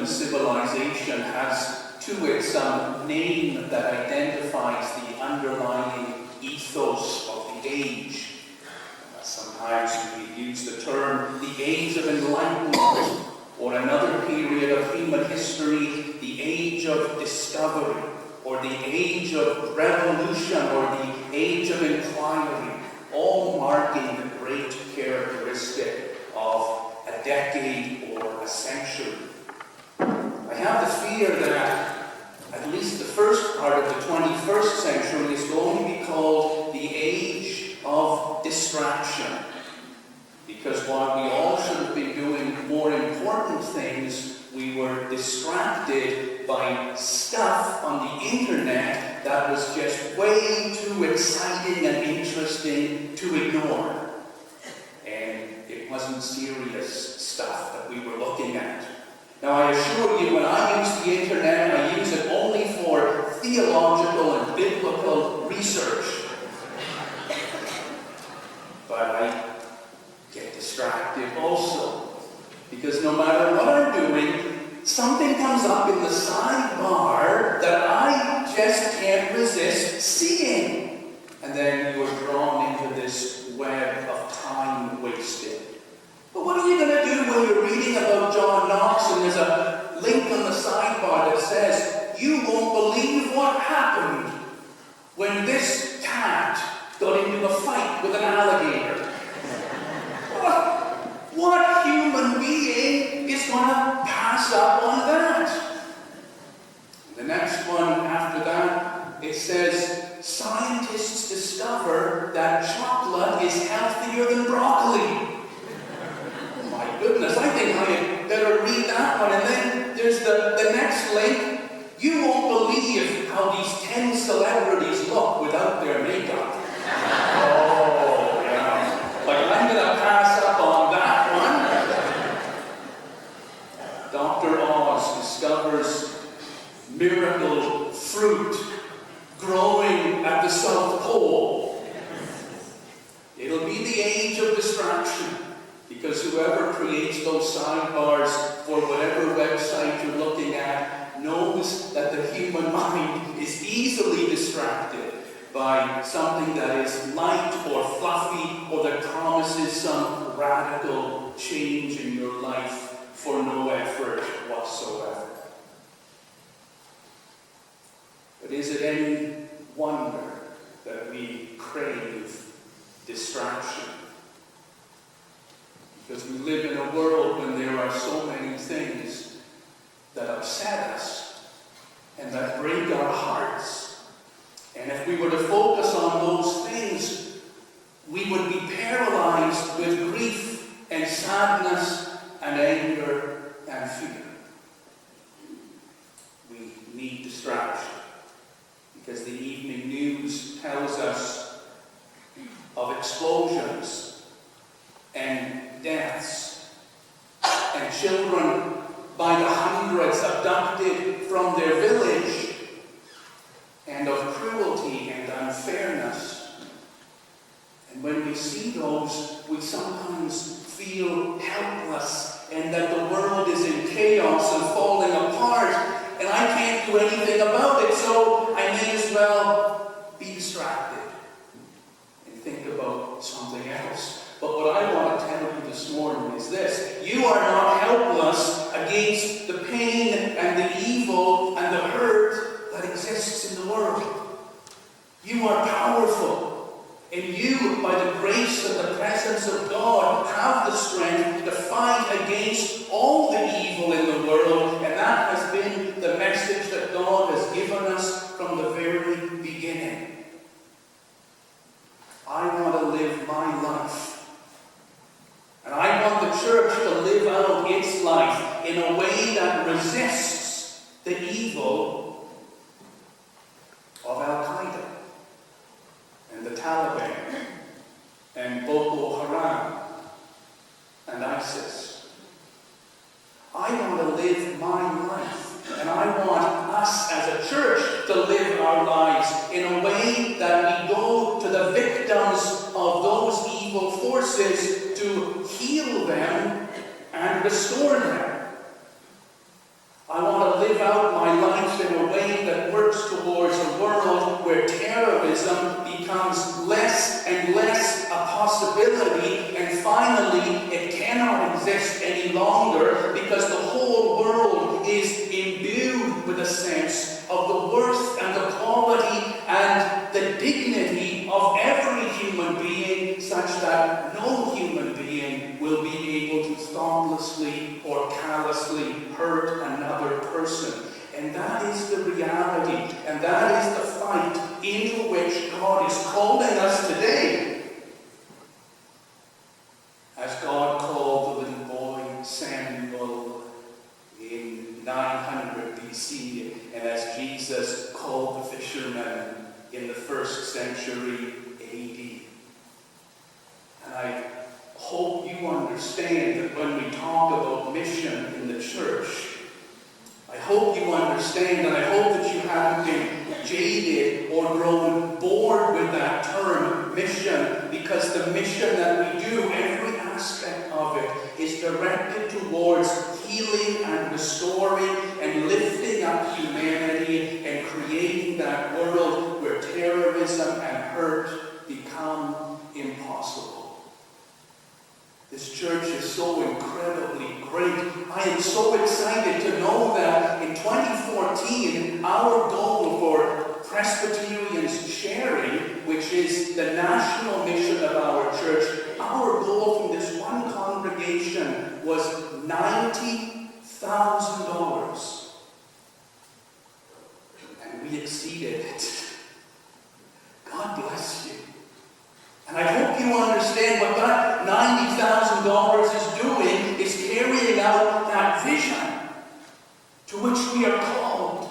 human civilization has to it some name that identifies the underlying ethos of the age. Sometimes we use the term the Age of Enlightenment, or another period of human history, the Age of Discovery, or the Age of Revolution, or the Age of Inquiry, all marking the great characteristic of a decade or a century. I have the fear that at least the first part of the 21st century is going to be called the Age of Distraction. Because while we all should have been doing more important things, we were distracted by stuff on the internet that was just way too exciting and interesting to ignore. And it wasn't serious stuff that we were looking at. Now I assure you, when I use the internet, I use it only for theological and biblical research. But I get distracted also, because no matter what I'm doing, something comes up in the sidebar that I just can't resist seeing. And then you're drawn into this web of time wasted. But what are you going to do when you're reading about John Knox and there's a link on the sidebar that says, you won't believe what happened when this cat got into a fight with an alligator? What human being is going to pass up on that? The next one after that, it says, scientists discover that chocolate is healthier than broccoli. My goodness, I think I had better read that one. And then there's the next link. You won't believe how these 10 celebrities look without their makeup. Oh, yeah. Like, I'm going to pass up on that one. Dr. Oz discovers miracle fruit growing at the South Pole. It'll be the age of distraction, because whoever creates those sidebars for whatever website you're looking at knows that the human mind is easily distracted by something that is light or fluffy or that promises some radical change in your life for no effort whatsoever. But is it any wonder that we crave distraction? Because we live in a world when there are so many things that upset us and that break our hearts. And if we were to focus on those things, we would be paralyzed with grief and sadness and anger and fear. We need distraction, because the evening news tells us of explosions and deaths and children by the hundreds abducted from their village, and of cruelty and unfairness. And when we see those, we sometimes feel helpless and that the world is in chaos and falling apart, and I can't do anything about it, so I may as well be distracted and think about something else. But what I want to tell you this morning is this: you are not helpless against the pain and the evil and the hurt that exists in the world. You are powerful, and you, by the grace and the presence of God, have the strength to fight against all the evil in the world, and that has been the message that God has given us from the very beginning. I want to live my life. And I want the church to live out its life in a way that resists the evil of Al-Qaeda and the Taliban and Boko Haram and ISIS. I want to live my life, and I want us as a church to live our lives in a way that we go to the victims of those evil forces to heal them and restore them. terrorism becomes less and less a possibility, and finally it cannot exist any longer because the whole world is imbued with a sense of the worth and the quality and the dignity of every human being, such that no human being will be able to thoughtlessly or callously hurt another person. And that is the reality, and that is the fight into which God is calling us today. As God called the little boy Samuel in 900 BC, and as Jesus called the fishermen in the 1st century AD. And I hope you understand that when we talk about mission in the church, I hope you understand, and I hope that you haven't been jaded or grown bored with that term, mission, because the mission that we do, every aspect of it, is directed towards healing and restoring and lifting up humanity and creating that world where terrorism and hurt become impossible. This church is so incredibly great. I am so excited to know that in 2014, our goal for Presbyterians Sharing, which is the national mission of our church, our goal from this one congregation was $90,000. And we exceeded it. God bless you. And I hope you understand what that $90,000 is doing is carrying out that vision to which we are called.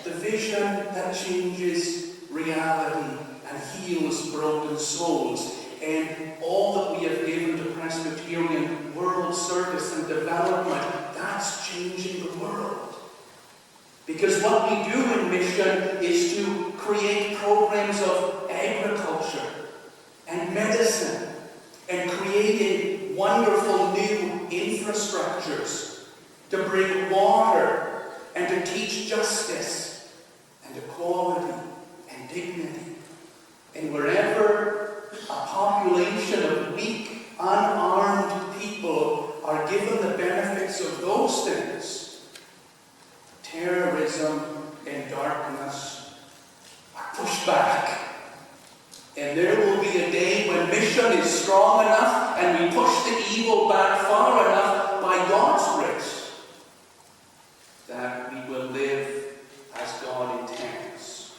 The vision that changes reality and heals broken souls. And all that we have given to Presbyterian world service and development, that's changing the world. Because what we do in mission is to create programs of agriculture and medicine, and creating wonderful new infrastructures to bring water and to teach justice and equality and dignity. And wherever a population of weak, unarmed people are given the benefits of those things, terrorism and darkness are pushed back. And there will be a day when mission is strong enough and we push the evil back far enough by God's grace that we will live as God intends.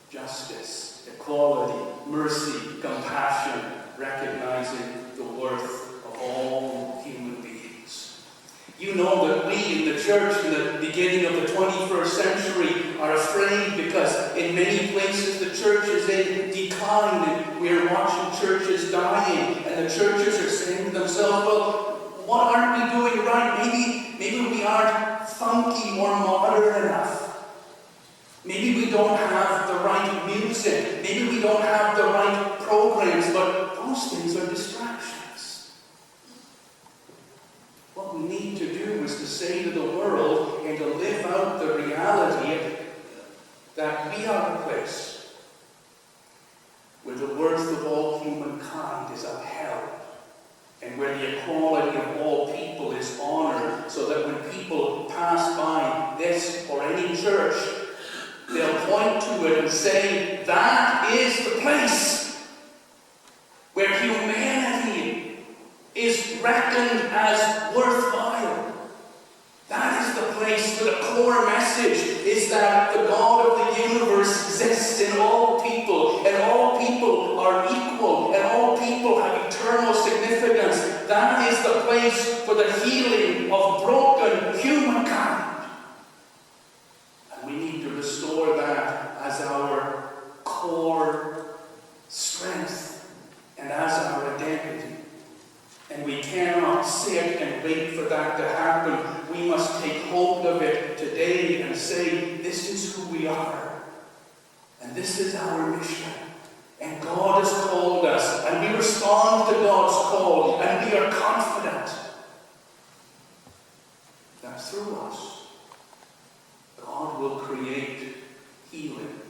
Justice, equality, mercy, compassion, recognizing the worth of all human beings. You know that we in the church in the beginning of the 21st century are afraid because in many places the church is in decline and we're watching churches dying, and the churches are saying to themselves, well, what aren't we doing right? Maybe we aren't funky or modern enough. Maybe we don't have the right music. Maybe we don't have the right programs, but those things are distractions. What we need to do is to say to the world and to live out the reality that we are a place where the worth of all humankind is upheld, and where the equality of all people is honored, so that when people pass by this or any church, they'll point to it and say, that is the place where humanity is reckoned as worthwhile. That is the place where the core message is that the God of the universe exists in all people, and all people are equal, and all people have eternal significance. That is the place for the healing of broken humankind. And we need to restore that as our core strength and as our identity. And we cannot sit and wait for that to happen. We must take hold of it today and say, this is who we are. And this is our mission. And God has called us. And we respond to God's call. And we are confident that through us, God will create healing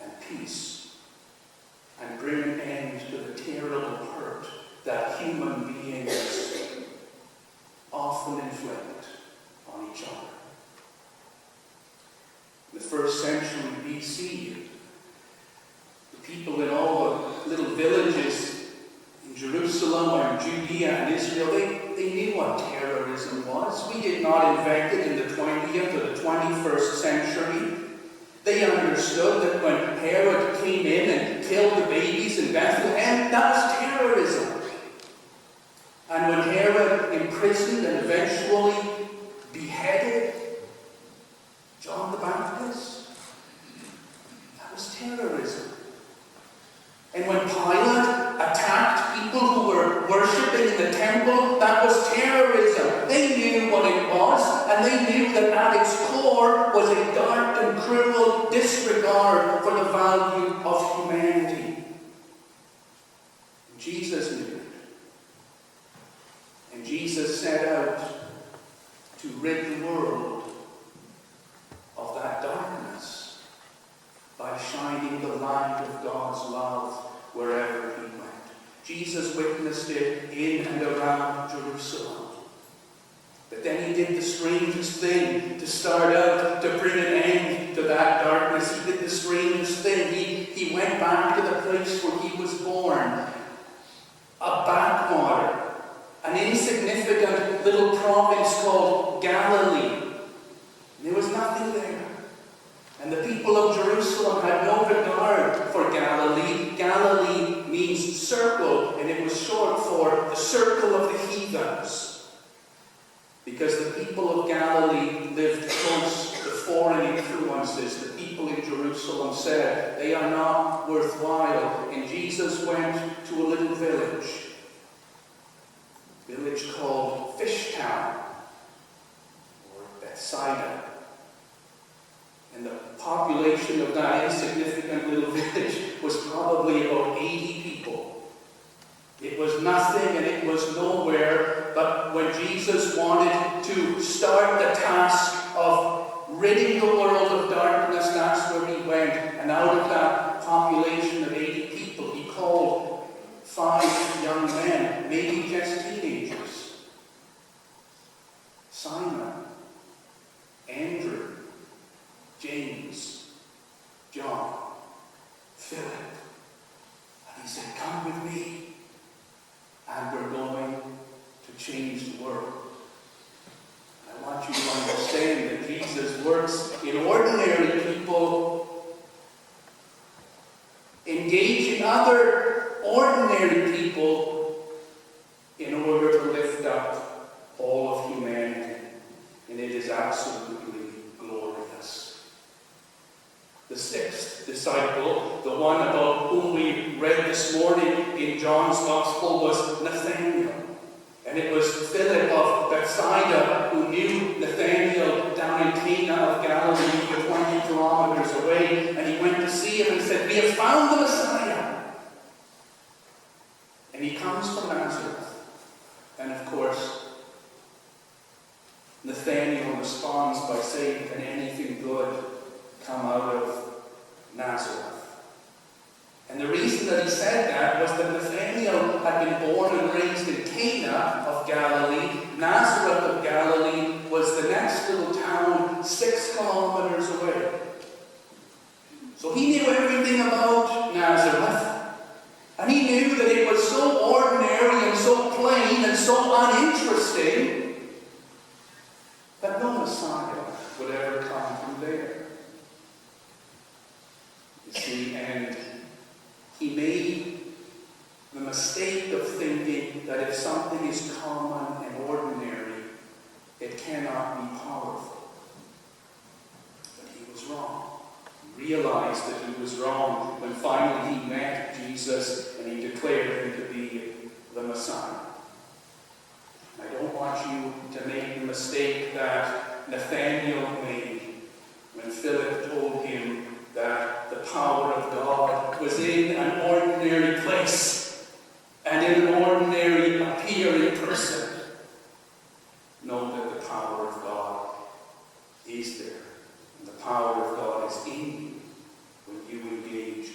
and peace and bring an end to the terrible hurt that human beings often inflict on each other. In the 1st century BC, the people in all the little villages in Jerusalem or in Judea and Israel, they knew what terrorism was. We did not invent it in the 20th or the 21st century. They understood that when Herod came in and killed the babies in Bethlehem, that was terrorism. And when Herod imprisoned and eventually beheaded John the Baptist, that was terrorism. And when Pilate attacked people who were worshipping in the temple, that was terrorism. They knew what it was, and they knew that at its core was a dark and cruel disregard for the value of humanity. And Jesus knew it. And Jesus set out to rid the world of that darkness by shining the light of God's love wherever he went. Jesus witnessed it in and around Jerusalem. But then he did the strangest thing to start out to bring an end to that darkness. He did the strangest thing. He went back to the place where he was born. A backwater. An insignificant little province called Galilee. There was nothing there. And the people of Jerusalem had no regard for Galilee. Galilee means circle, and it was short for the circle of the heathens. Because the people of Galilee lived close to foreign influences. The people in Jerusalem said they are not worthwhile. And Jesus went to a little village called Fishtown, or Bethsaida. And the population of that insignificant little village was probably about 80 people. It was nothing and it was nowhere, but when Jesus wanted to start the task of ridding the world of darkness, that's where he went. And out of that population of 80 people, he called 5 young men, maybe just teenagers. Simon, Andrew, James, John, Philip. And he said, come with me, and we're going to change the world. I want you to understand that Jesus works in ordinary people, engaging other ordinary people in order to lift up all of humanity. And it is absolutely glorious. The 6th disciple, the one about whom we read this morning in John's Gospel, was Nathanael. And it was Philip of Bethsaida who knew Nathanael down in Cana of Galilee, 20 kilometers away. And he went to see him and said, we have found the Messiah. And he comes from Nazareth. And of course, Nathanael responds by saying, can anything good come out of Nazareth? And the reason that he said that was that Nathanael had been born and raised in Cana of Galilee. Nazareth of Galilee was the next little town 6 kilometers away. So he knew everything about Nazareth. And he knew that it was so ordinary and so plain and so uninteresting that no Messiah would ever come from there. You see, and he made the mistake of thinking that if something is common and ordinary, it cannot be powerful. But he was wrong. He realized that he was wrong when finally he met Jesus and he declared him to be the Messiah. I don't want you to make the mistake that Nathanael made when Philip told him that the power of God was in an ordinary place and in an ordinary appearing person. Know that the power of God is there, and the power of God is in you when you engage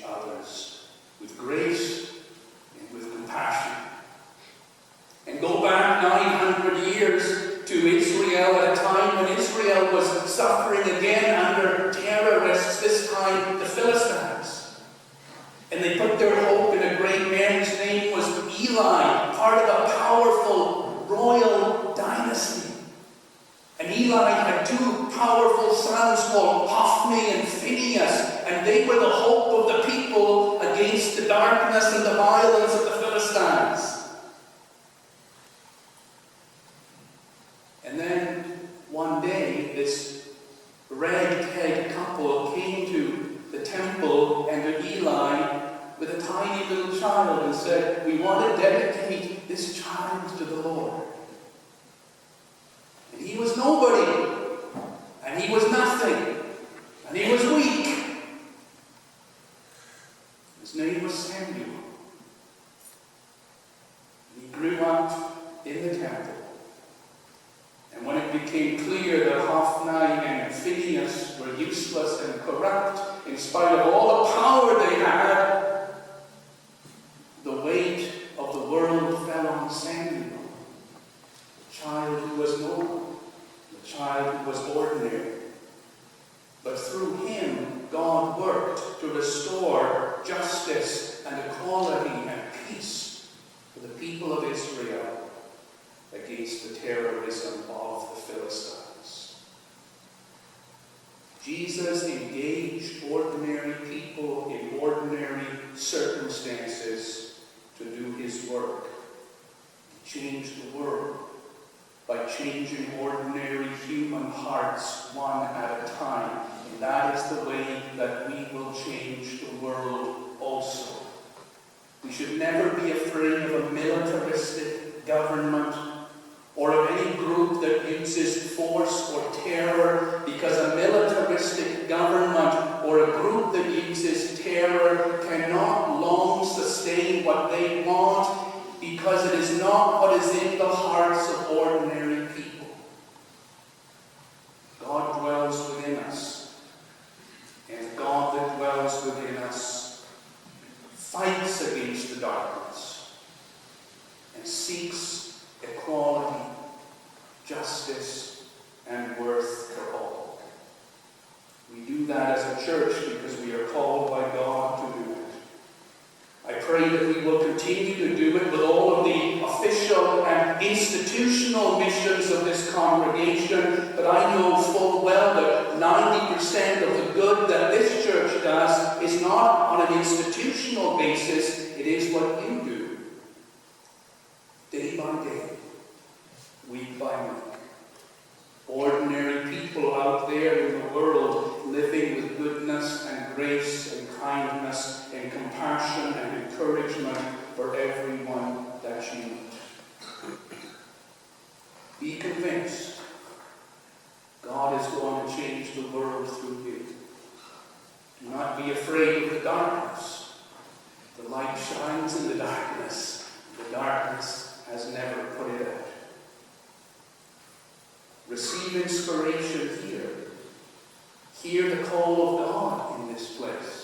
they were the hope of the people against the darkness and the violence of the Philistines. And then one day, this ragtag couple came to the temple and to Eli with a tiny little child and said, "We want to dedicate this child to the Lord." And he was nobody, and he was nothing, and he was weak. His name was Samuel. He grew up in the temple. And when it became clear that Hophni and Phinehas were useless and corrupt, in spite of all the power they had, the weight of the world fell on Samuel, the child who was noble, the child who was ordinary. But through him, God worked to restore justice and equality and peace for the people of Israel against the terrorism of the Philistines. Jesus engaged ordinary people in ordinary circumstances to do his work. He changed the world by changing ordinary human hearts one at a time. And that is the way that we will change the world also. We should never be afraid of a militaristic government or of any group that uses force or terror, because a militaristic government or a group that uses terror cannot long sustain what they want, because it is not what is in the hearts of ordinary people. God dwells within us, and God that dwells within us fights against the darkness and seeks equality, justice, and worth for all. We do that as a church because we are called by God to do it. I pray that we will continue to do it with all of the official and institutional missions of this congregation, but I know full well that 90% of the good that this church does is not on an institutional basis. It is what you do, day by day, week by week. Ordinary people out there in the world living with goodness and grace and kindness and compassion and encouragement for everyone that you meet. Be convinced God is going to change the world through you. Do not be afraid of the darkness. The light shines in the darkness. The darkness has never put it out. Receive inspiration here. Hear the call of God in this place.